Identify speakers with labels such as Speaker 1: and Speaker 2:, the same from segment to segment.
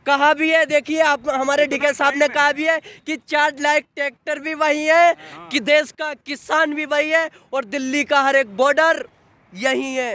Speaker 1: कहा भी है, देखिए आप हमारे डीके साहब ने कहा भी है कि 4 लाख ट्रैक्टर भी वही है, कि देश का किसान भी वही है और दिल्ली का हर एक बॉर्डर यही है।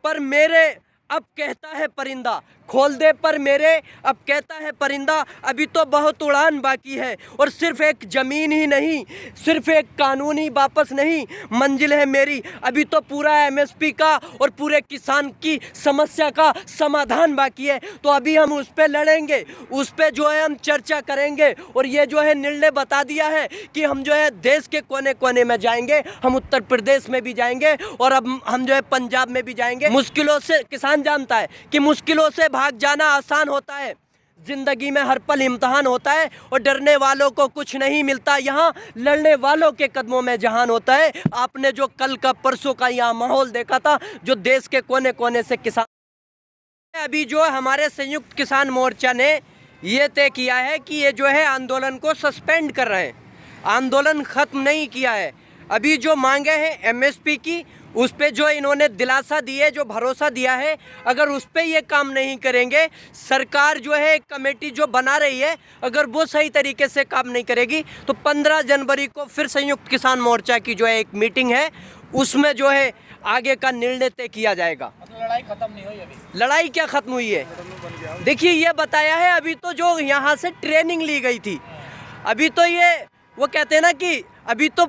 Speaker 1: पर मेरे अब कहता है परिंदा, खोल दे पर मेरे अब कहता है परिंदा, अभी तो बहुत उड़ान बाकी है और सिर्फ एक जमीन ही नहीं, सिर्फ एक कानून ही वापस नहीं, मंजिल है मेरी अभी तो पूरा एमएसपी का और पूरे किसान की समस्या का समाधान बाकी है। तो अभी हम उस पर लड़ेंगे, उस पर जो है हम चर्चा करेंगे और ये जो है निर्णय बता दिया है कि हम जो है देश के कोने कोने में जाएंगे, हम उत्तर प्रदेश में भी जाएंगे और अब हम जो है पंजाब में भी जाएंगे। मुश्किलों से किसान जानता है कि मुश्किलों से भाग जाना आसान होता है, जिंदगी में हर पल इम्तहान होता है और डरने वालों को कुछ नहीं मिलता, यहाँ लड़ने वालों के कदमों में जहान होता है। आपने जो कल का परसों का यहाँ माहौल देखा था, जो देश के कोने कोने से किसान, अभी जो हमारे संयुक्त किसान मोर्चा ने ये तय किया है कि ये जो है आंदोलन को सस्पेंड कर रहे हैं, आंदोलन खत्म नहीं किया है। अभी जो मांगे हैं एमएसपी की, उस पे जो इन्होंने दिलासा दी है, जो भरोसा दिया है, अगर उस पे ये काम नहीं करेंगे, सरकार जो है एक कमेटी जो बना रही है, अगर वो सही तरीके से काम नहीं करेगी तो 15 जनवरी को फिर संयुक्त किसान मोर्चा की जो है एक मीटिंग है, उसमें जो है आगे का निर्णय तय किया जाएगा।
Speaker 2: लड़ाई खत्म नहीं हुई अभी?
Speaker 1: लड़ाई क्या खत्म हुई है? देखिए ये बताया है, अभी तो जो यहाँ से ट्रेनिंग ली गई थी, अभी तो ये वो कहते हैं ना कि अभी तो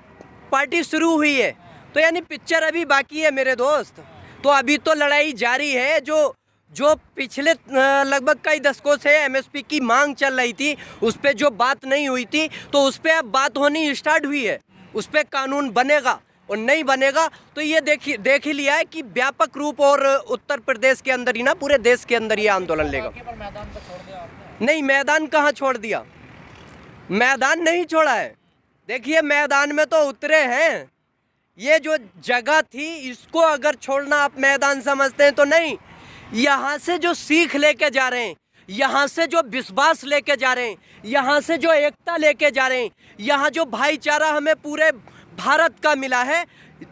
Speaker 1: पार्टी शुरू हुई है, तो यानी पिक्चर अभी बाकी है मेरे दोस्त। तो अभी तो लड़ाई जारी है, जो पिछले लगभग कई दशकों से एमएसपी की मांग चल रही थी, उस पर जो बात नहीं हुई थी, तो उस पर अब बात होनी स्टार्ट हुई है, उस पर कानून बनेगा और नहीं बनेगा तो ये देख ही लिया है कि व्यापक रूप और उत्तर प्रदेश के अंदर ही ना पूरे देश के अंदर ये आंदोलन लेगा।
Speaker 2: मैदान पर छोड़ दिया आपने?
Speaker 1: नहीं, मैदान कहाँ छोड़ दिया, मैदान नहीं छोड़ा है। देखिए मैदान में तो उतरे हैं, ये जो जगह थी इसको अगर छोड़ना आप मैदान समझते हैं तो नहीं, यहाँ से जो सीख लेके जा रहे हैं, यहाँ से जो विश्वास लेके जा रहे हैं, यहाँ से जो एकता लेके जा रहे हैं, यहाँ जो भाईचारा हमें पूरे भारत का मिला है,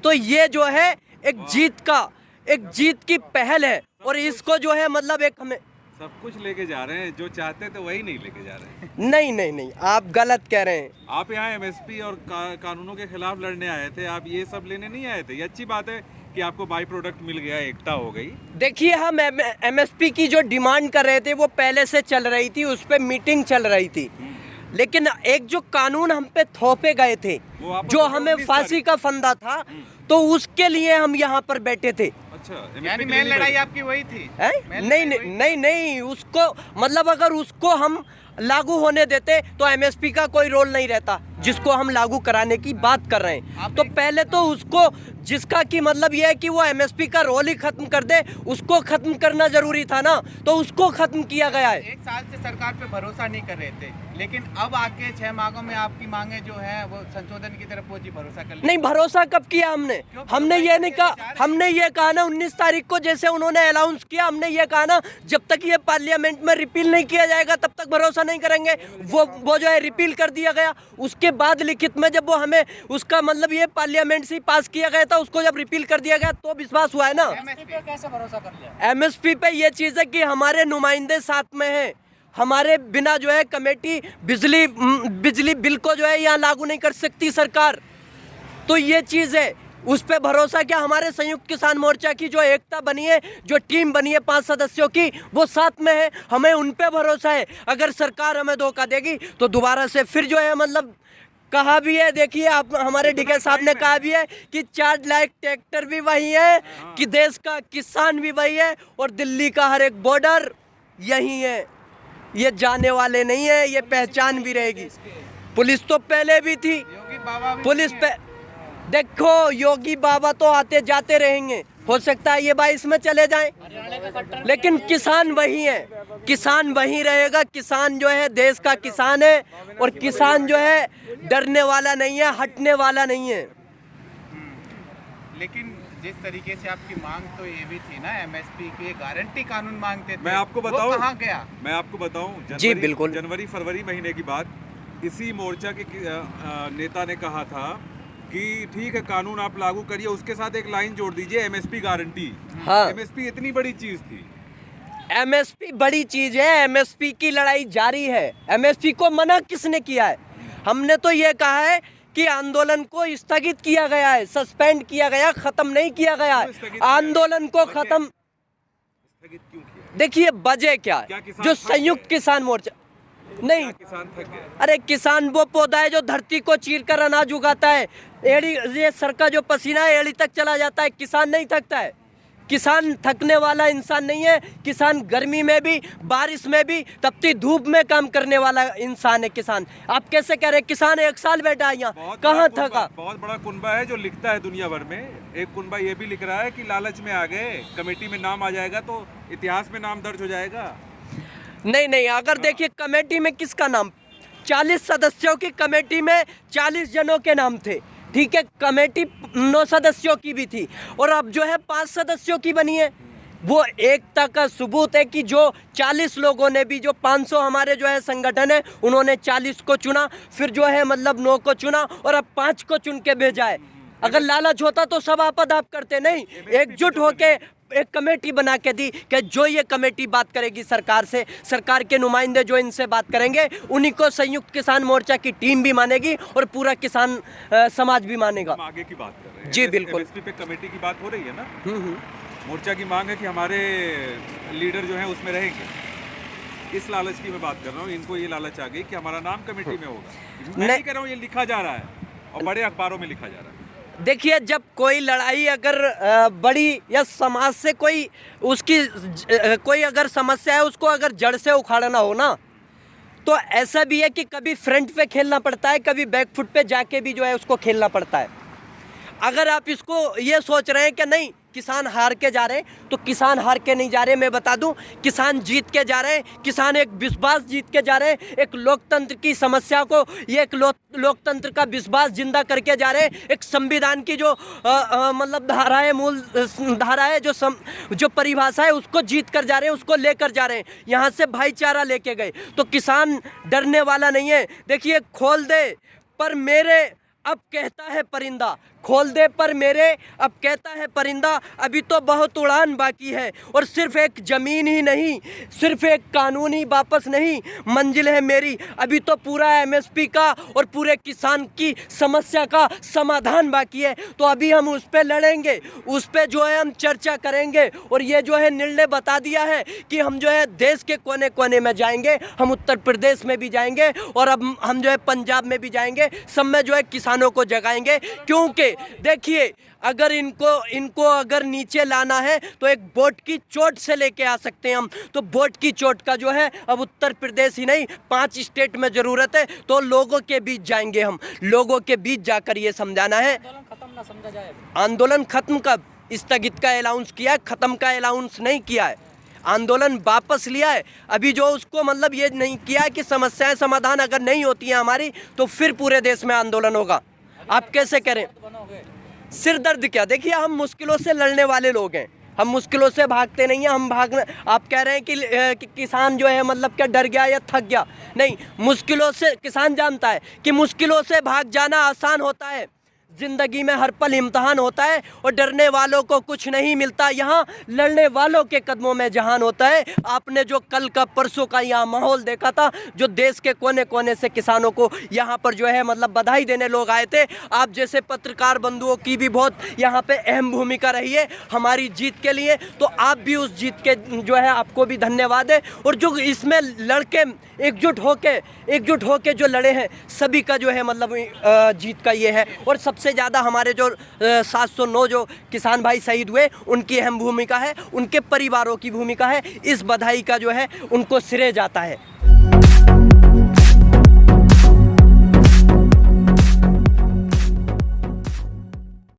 Speaker 1: तो ये जो है एक जीत की पहल है और इसको जो है मतलब एक हमें
Speaker 3: सब कुछ लेके जा रहे हैं, जो चाहते थे वही नहीं लेके जा रहे हैं।
Speaker 1: नहीं, आप गलत कह रहे हैं।
Speaker 3: आप यहाँ एमएसपी और कानूनों के खिलाफ लड़ने आए थे, आप ये सब लेने नहीं आए थे। ये अच्छी बात है कि आपको बाई प्रोडक्ट मिल गया, एकता हो गई।
Speaker 1: देखिए हम एमएसपी की जो डिमांड कर रहे थे वो पहले से चल रही थी, उस पर मीटिंग चल रही थी, लेकिन एक जो कानून हम पे थोपे गए थे, जो हमें फांसी का फंदा था, तो उसके लिए हम यहाँ पर बैठे थे।
Speaker 3: अच्छा,
Speaker 2: यानी मेन लड़ाई आपकी वही थी?
Speaker 1: नहीं, उसको मतलब अगर उसको हम लागू होने देते तो एमएसपी का कोई रोल नहीं रहता, जिसको हम लागू कराने की बात कर रहे हैं। तो पहले तो उसको, जिसका कि मतलब यह है कि वो एमएसपी का रोल ही खत्म कर दे, उसको खत्म करना जरूरी था ना, तो उसको खत्म किया गया है।
Speaker 2: 1 साल से सरकार पे भरोसा नहीं कर रहे थे, लेकिन अब आके 6 मांगों में आपकी मांगे जो है वो संशोधन की तरफ पहुंची, भरोसा कर लिया।
Speaker 1: नहीं, भरोसा कब किया हमने ये नहीं कहा, हमने ये कहा ना 19 तारीख को जैसे उन्होंने अनाउंस किया, हमने ये कहा ना जब तक ये पार्लियामेंट में रिपील नहीं किया जाएगा तब तक भरोसा नहीं करेंगे। वो जो है रिपील कर दिया गया, उसके बाद लिखित में जब वो हमें उसका मतलब ये पार्लियामेंट से पास किया गया था, उसको जब रिपील कर दिया गया तो विश्वास हुआ है ना।
Speaker 2: एमएसपी पे कैसे भरोसा कर लिया?
Speaker 1: एमएसपी पे ये चीज है कि हमारे नुमाइंदे साथ में हैं, हमारे बिना जो है कमेटी बिजली बिल को जो है यहाँ लागू नहीं कर सकती सरकार, तो ये चीज है। उस पे भरोसा क्या, हमारे संयुक्त किसान मोर्चा की जो एकता बनी है, जो टीम बनी है 5 सदस्यों की, वो साथ में है, हमें उन पे भरोसा है। अगर सरकार हमें धोखा देगी तो दोबारा से फिर जो है मतलब कहा भी है, देखिए आप हमारे डीके साहब ने कहा भी है कि 4 लाख ट्रैक्टर भी वही है, कि देश का किसान भी वही है और दिल्ली का हर एक बॉर्डर यही है। ये जाने वाले नहीं है, ये पहचान भी रहेगी। पुलिस तो पहले भी थी,
Speaker 2: योगी बाबा भी
Speaker 1: पुलिस पे देखो, योगी बाबा तो आते जाते रहेंगे, हो सकता है ये 22 में चले जाएं, लेकिन किसान वही है, किसान वही रहेगा। किसान जो है देश का किसान है और किसान जो है डरने वाला नहीं है, हटने वाला नहीं है।
Speaker 2: लेकिन जिस तरीके से आपकी मांग तो ये भी थी ना, एमएसपी के गारंटी कानून मांगते थे,
Speaker 3: मैं आपको बताऊं,
Speaker 2: वो कहाँ गया?
Speaker 3: मैं आपको बताऊं,
Speaker 1: जी बिल्कुल,
Speaker 3: जनवरी फरवरी महीने की बात, इसी मोर्चा के नेता ने कहा था कि ठीक है कानून आप लागू करिए, उसके साथ एक लाइन जोड़ दीजिए एमएसपी गारंटी।
Speaker 1: हाँ,
Speaker 3: एमएसपी इतनी बड़ी चीज थी।
Speaker 1: एमएसपी बड़ी चीज है, एमएसपी की लड़ाई जारी है। एमएसपी को मना किसने किया है? हमने तो ये कहा है कि आंदोलन को स्थगित किया गया है, सस्पेंड किया गया, खत्म नहीं किया गया है। आंदोलन को खत्म
Speaker 3: स्थगित क्यों किया?
Speaker 1: देखिए वजह क्या
Speaker 3: क्या
Speaker 1: है,
Speaker 3: किसान
Speaker 1: जो
Speaker 3: थक
Speaker 1: संयुक्त किसान मोर्चा नहीं,
Speaker 3: किसान थक गए?
Speaker 1: अरे किसान वो पौधा है जो धरती को चीर कर अनाज उगाता है। एड़ी, ये सर का जो पसीना है एड़ी तक चला जाता है, किसान नहीं थकता है। किसान थकने वाला इंसान नहीं है। किसान गर्मी में भी, बारिश में भी, तपती धूप में काम करने वाला इंसान है किसान। आप कैसे कह रहे हैं किसान 1 साल बैठा है यहाँ, कहाँ थका?
Speaker 3: बहुत बड़ा कुनबा है जो लिखता है दुनिया भर में। एक कुनबा ये भी लिख रहा है कि लालच में आ गए, कमेटी में नाम आ जाएगा तो इतिहास में नाम दर्ज हो जाएगा।
Speaker 1: नहीं, अगर देखिए कमेटी में किसका नाम, 40 सदस्यों की कमेटी में 40 जनों के नाम थे, ठीक है। कमेटी 9 सदस्यों की भी थी और अब जो है 5 सदस्यों की बनी है। वो एकता का सबूत है कि जो 40 लोगों ने भी, जो 500 हमारे जो है संगठन है, उन्होंने 40 को चुना, फिर जो है मतलब 9 को चुना और अब 5 को चुन के भेजा है। अगर लालच होता तो सब आपद आप करते, नहीं, एकजुट होके एक कमेटी बना के दी कि जो ये कमेटी बात करेगी सरकार से, सरकार के नुमाइंदे जो इनसे बात करेंगे, उन्हीं को संयुक्त किसान मोर्चा की टीम भी मानेगी और पूरा किसान समाज भी मानेगा।
Speaker 3: हम आगे की बात कर रहे हैं
Speaker 1: जी बिल्कुल।
Speaker 3: एमएसपी पे कमेटी की बात हो रही है ना। मोर्चा की मांग है कि हमारे लीडर जो हैं उसमें रहेंगे। इस लालच की मैं बात कर रहा हूँ, इनको ये लालच आ गई कि हमारा नाम कमेटी में होगा। मैं नहीं कह रहा हूँ, ये लिखा जा रहा है और बड़े अखबारों में लिखा जा रहा है।
Speaker 1: देखिए जब कोई लड़ाई अगर बड़ी या समाज से कोई उसकी कोई अगर समस्या है, उसको अगर जड़ से उखाड़ना हो ना, तो ऐसा भी है कि कभी फ्रंट पे खेलना पड़ता है, कभी बैक फुट पे जाके भी जो है उसको खेलना पड़ता है। अगर आप इसको ये सोच रहे हैं कि नहीं किसान हार के जा रहे हैं, तो किसान हार के नहीं जा रहे। मैं बता दूं, किसान जीत के जा रहे हैं। किसान एक विश्वास जीत के जा रहे हैं, एक लोकतंत्र की समस्या को, ये एक लोकतंत्र का विश्वास जिंदा करके जा रहे हैं। एक संविधान की जो मतलब धारा है, मूल धारा है, जो परिभाषा है, उसको जीत कर जा रहे हैं, उसको लेकर जा रहे हैं। यहाँ से भाईचारा लेके गए, तो किसान डरने वाला नहीं है। देखिए खोल दे पर मेरे अब कहता है परिंदा, खोल दे पर मेरे अब कहता है परिंदा, अभी तो बहुत उड़ान बाकी है और सिर्फ एक ज़मीन ही नहीं, सिर्फ एक कानून ही वापस नहीं, मंजिल है मेरी। अभी तो पूरा एमएसपी का और पूरे किसान की समस्या का समाधान बाकी है। तो अभी हम उस पर लड़ेंगे, उस पर जो है हम चर्चा करेंगे और ये जो है निर्णय बता दिया है कि हम जो है देश के कोने कोने में जाएंगे। हम उत्तर प्रदेश में भी जाएंगे और अब हम जो है पंजाब में भी जाएंगे, सब में जो है किसानों को जगाएंगे। क्योंकि देखिए अगर इनको अगर नीचे लाना है तो एक बोट की चोट से लेके आ सकते हैं हम। तो बोट की चोट का जो है अब उत्तर प्रदेश ही नहीं 5 स्टेट में ज़रूरत है। तो लोगों के बीच जाएंगे हम, लोगों के बीच जाकर ये समझाना है।
Speaker 4: आंदोलन खत्म ना समझा जाए।
Speaker 1: आंदोलन खत्म कब? स्थगित का अनाउंस किया है, खत्म का अनाउंस नहीं किया है। आंदोलन वापस लिया है। अभी जो उसको मतलब ये नहीं किया है कि समस्याएं समाधान अगर नहीं होती हैं हमारी, तो फिर पूरे देश में आंदोलन होगा। आप कैसे करें? सिर दर्द क्या? देखिए हम मुश्किलों से लड़ने वाले लोग हैं, हम मुश्किलों से भागते नहीं हैं। हम भागना, आप कह रहे हैं कि किसान जो है मतलब क्या डर गया या थक गया? नहीं, मुश्किलों से किसान जानता है कि मुश्किलों से भाग जाना आसान होता है। जिंदगी में हर पल इम्तहान होता है और डरने वालों को कुछ नहीं मिलता, यहाँ लड़ने वालों के कदमों में जहान होता है। आपने जो कल का परसों का यहाँ माहौल देखा था, जो देश के कोने कोने से किसानों को यहाँ पर जो है मतलब बधाई देने लोग आए थे। आप जैसे पत्रकार बंधुओं की भी बहुत यहाँ पे अहम भूमिका रही है हमारी जीत के लिए। तो आप भी उस जीत के जो है आपको भी धन्यवाद है। और जो इसमें लड़के एकजुट होके जो लड़े हैं, सभी का जो है मतलब जीत का ये है। और सबसे ज़्यादा हमारे जो 709 जो किसान भाई शहीद हुए, उनकी अहम भूमिका है, उनके परिवारों की भूमिका है। इस बधाई का जो है उनको श्रेय जाता है।